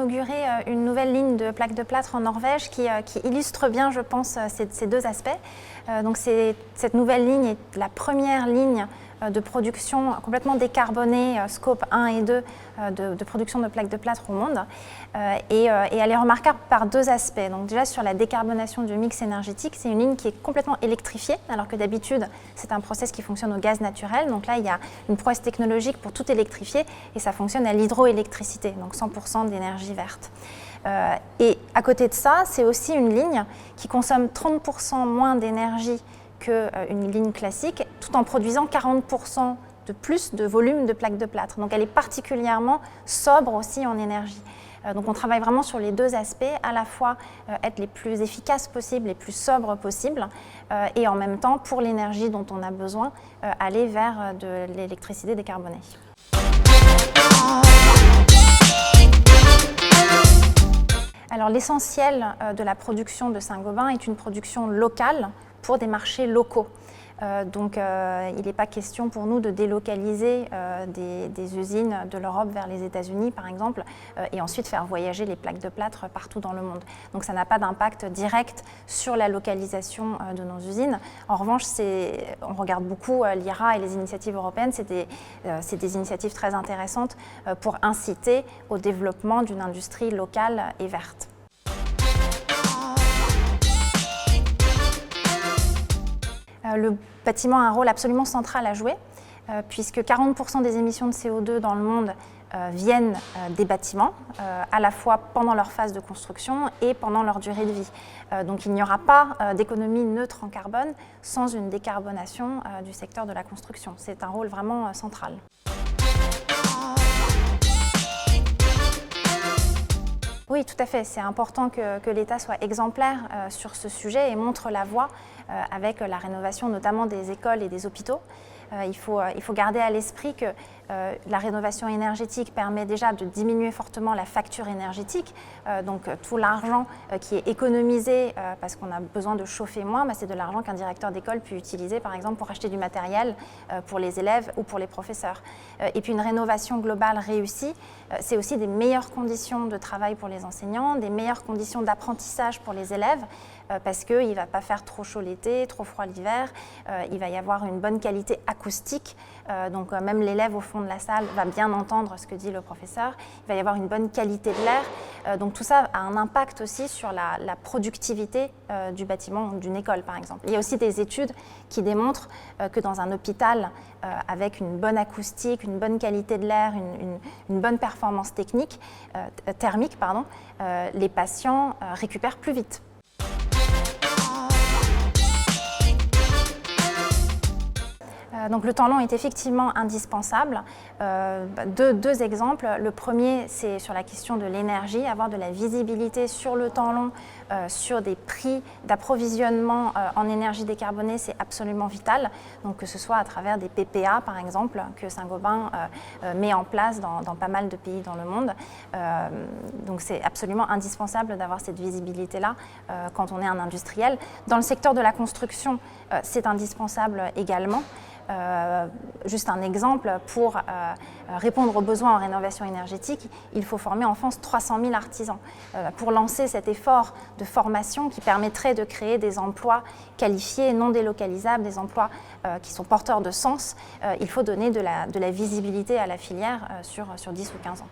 inauguré une nouvelle ligne de plaques de plâtre en Norvège qui illustre bien, je pense, ces deux aspects. Donc cette nouvelle ligne est la première ligne de production complètement décarbonée, scope 1 et 2, de production de plaques de plâtre au monde. Et elle est remarquable par deux aspects. Donc déjà sur la décarbonation du mix énergétique, c'est une ligne qui est complètement électrifiée, alors que d'habitude c'est un process qui fonctionne au gaz naturel. Donc là il y a une prouesse technologique pour tout électrifier et ça fonctionne à l'hydroélectricité, donc 100% d'énergie verte. Et à côté de ça, c'est aussi une ligne qui consomme 30% moins d'énergie qu'une ligne classique, tout en produisant 40% de plus de volume de plaques de plâtre. Donc elle est particulièrement sobre aussi en énergie. Donc on travaille vraiment sur les deux aspects, à la fois être les plus efficaces possibles, les plus sobres possibles, et en même temps, pour l'énergie dont on a besoin, aller vers de l'électricité décarbonée. Alors l'essentiel de la production de Saint-Gobain est une production locale pour des marchés locaux. Donc il n'est pas question pour nous de délocaliser des usines de l'Europe vers les États-Unis par exemple et ensuite faire voyager les plaques de plâtre partout dans le monde. Donc ça n'a pas d'impact direct sur la localisation de nos usines. En revanche, on regarde beaucoup l'IRA et les initiatives européennes, c'est des initiatives très intéressantes pour inciter au développement d'une industrie locale et verte. Le bâtiment a un rôle absolument central à jouer, puisque 40% des émissions de CO2 dans le monde viennent des bâtiments, à la fois pendant leur phase de construction et pendant leur durée de vie. Donc il n'y aura pas d'économie neutre en carbone sans une décarbonation du secteur de la construction. C'est un rôle vraiment central. Oui, tout à fait. C'est important que l'État soit exemplaire sur ce sujet et montre la voie avec la rénovation notamment des écoles et des hôpitaux. Il faut garder à l'esprit que la rénovation énergétique permet déjà de diminuer fortement la facture énergétique. Donc tout l'argent qui est économisé parce qu'on a besoin de chauffer moins, c'est de l'argent qu'un directeur d'école peut utiliser par exemple pour acheter du matériel pour les élèves ou pour les professeurs. Et puis une rénovation globale réussie, c'est aussi des meilleures conditions de travail pour les enseignants, des meilleures conditions d'apprentissage pour les élèves, parce qu'il ne va pas faire trop chaud l'été, trop froid l'hiver, il va y avoir une bonne qualité acoustique, donc même l'élève au fond de la salle va bien entendre ce que dit le professeur, il va y avoir une bonne qualité de l'air, donc tout ça a un impact aussi sur la productivité du bâtiment, d'une école par exemple. Il y a aussi des études qui démontrent que dans un hôpital avec une bonne acoustique, une bonne qualité de l'air, une bonne performance thermique, les patients récupèrent plus vite. Donc le temps long est effectivement indispensable. Deux exemples. Le premier, c'est sur la question de l'énergie, avoir de la visibilité sur le temps long, sur des prix d'approvisionnement en énergie décarbonée, c'est absolument vital. Donc que ce soit à travers des PPA par exemple, que Saint-Gobain met en place dans pas mal de pays dans le monde. Donc c'est absolument indispensable d'avoir cette visibilité-là quand on est un industriel. Dans le secteur de la construction, c'est indispensable également. Juste un exemple, pour répondre aux besoins en rénovation énergétique, il faut former en France 300 000 artisans. Pour lancer cet effort de formation qui permettrait de créer des emplois qualifiés, non délocalisables, des emplois qui sont porteurs de sens, il faut donner de la visibilité à la filière sur 10 ou 15 ans.